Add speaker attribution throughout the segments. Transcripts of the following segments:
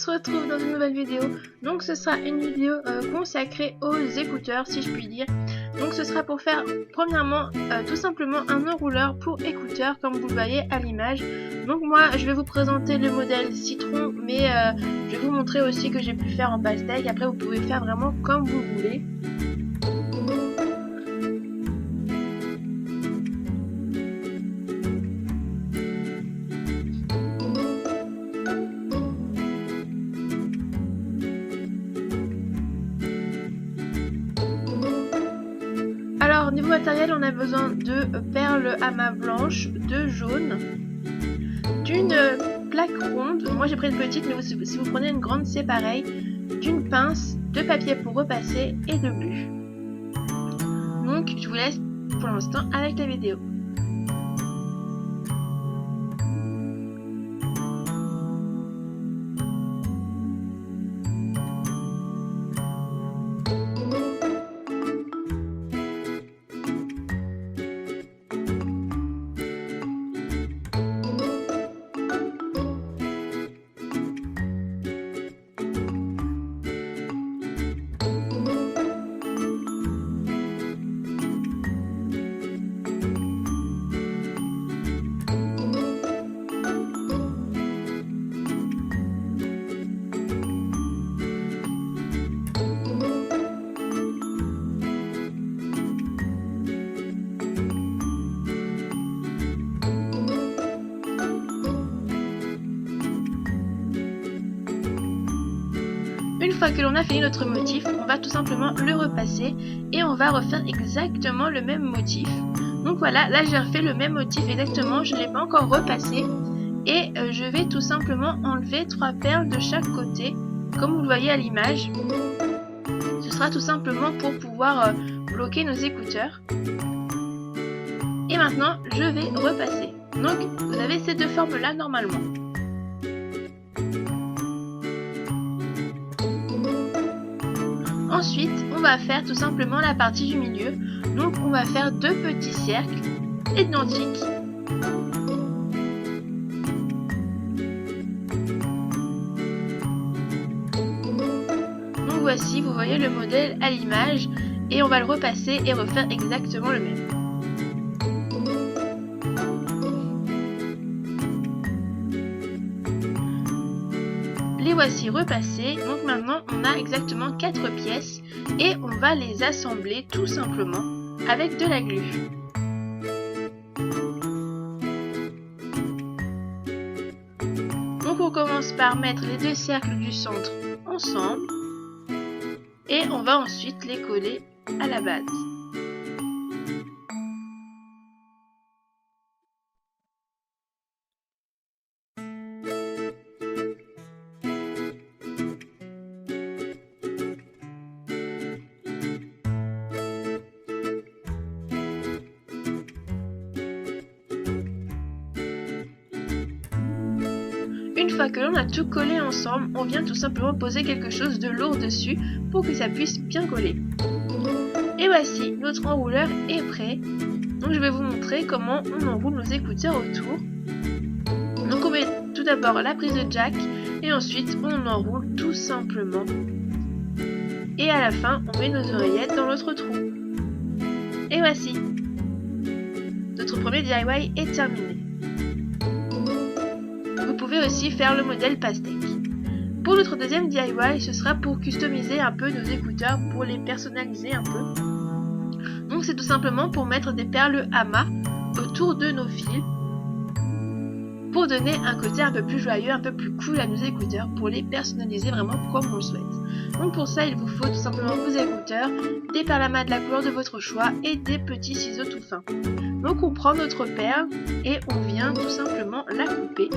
Speaker 1: se retrouve dans une nouvelle vidéo. Donc ce sera une vidéo consacrée aux écouteurs, si je puis dire. Donc ce sera pour faire premièrement tout simplement un enrouleur pour écouteurs comme vous le voyez à l'image. Donc moi je vais vous présenter le modèle citron, mais je vais vous montrer aussi que j'ai pu faire en pastèque. Après vous pouvez faire vraiment comme vous voulez. Alors niveau matériel, on a besoin de perles amas blanches, de jaune, d'une plaque ronde, moi j'ai pris une petite mais si vous prenez une grande c'est pareil, d'une pince, de papier pour repasser et de glu. Donc je vous laisse pour l'instant avec la vidéo. Une fois que l'on a fini notre motif, on va tout simplement le repasser et on va refaire exactement le même motif. Donc voilà, là j'ai refait le même motif exactement, je ne l'ai pas encore repassé. Et je vais tout simplement enlever 3 perles de chaque côté, comme vous le voyez à l'image. Ce sera tout simplement pour pouvoir bloquer nos écouteurs. Et maintenant, je vais repasser. Donc vous avez ces deux formes là normalement. Ensuite, on va faire tout simplement la partie du milieu. Donc, on va faire 2 petits cercles identiques. Donc voici, vous voyez le modèle à l'image. Et on va le repasser et refaire exactement le même. Les voici repassés, donc maintenant on a exactement 4 pièces et on va les assembler tout simplement avec de la glu. Donc on commence par mettre les 2 cercles du centre ensemble et on va ensuite les coller à la base. Une fois que l'on a tout collé ensemble, on vient tout simplement poser quelque chose de lourd dessus pour que ça puisse bien coller. Et voici, notre enrouleur est prêt. Donc je vais vous montrer comment on enroule nos écouteurs autour. Donc on met tout d'abord la prise de jack et ensuite on enroule tout simplement. Et à la fin, on met nos oreillettes dans notre trou. Et voici, notre premier DIY est terminé. Vous pouvez aussi faire le modèle pastèque. Pour notre deuxième DIY, ce sera pour customiser un peu nos écouteurs, pour les personnaliser un peu. Donc c'est tout simplement pour mettre des perles amas autour de nos fils, pour donner un côté un peu plus joyeux, un peu plus cool à nos écouteurs, pour les personnaliser vraiment comme on le souhaite. Donc pour ça, il vous faut tout simplement vos écouteurs, des perles amas de la couleur de votre choix et des petits ciseaux tout fins. Donc on prend notre perle et on vient tout simplement la couper.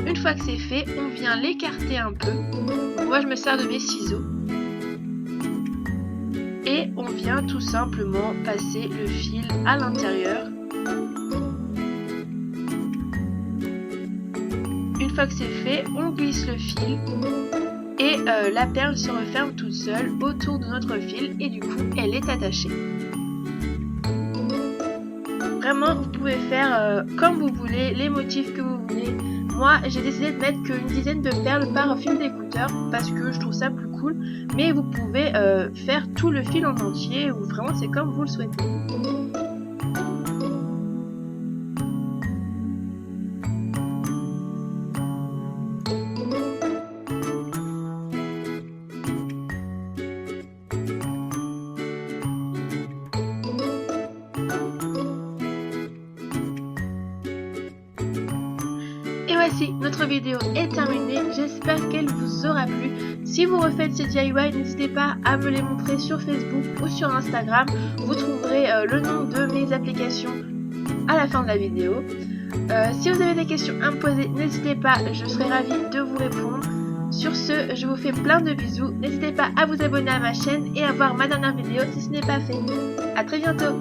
Speaker 1: Une fois que c'est fait, on vient l'écarter un peu. Moi je me sers de mes ciseaux. Et on vient tout simplement passer le fil à l'intérieur. Une fois que c'est fait, on glisse le fil. Et la perle se referme toute seule autour de notre fil et du coup elle est attachée. Vraiment, vous pouvez faire comme vous voulez, les motifs que vous voulez. Moi, j'ai décidé de mettre qu'une dizaine de perles par fil d'écouteur parce que je trouve ça plus cool. Mais vous pouvez faire tout le fil en entier ou vraiment c'est comme vous le souhaitez. Et voici, notre vidéo est terminée, j'espère qu'elle vous aura plu. Si vous refaites ces DIY, n'hésitez pas à me les montrer sur Facebook ou sur Instagram. Vous trouverez le nom de mes applications à la fin de la vidéo. Si vous avez des questions à me poser, n'hésitez pas, je serai ravie de vous répondre. Sur ce, je vous fais plein de bisous. N'hésitez pas à vous abonner à ma chaîne et à voir ma dernière vidéo si ce n'est pas fait. A très bientôt!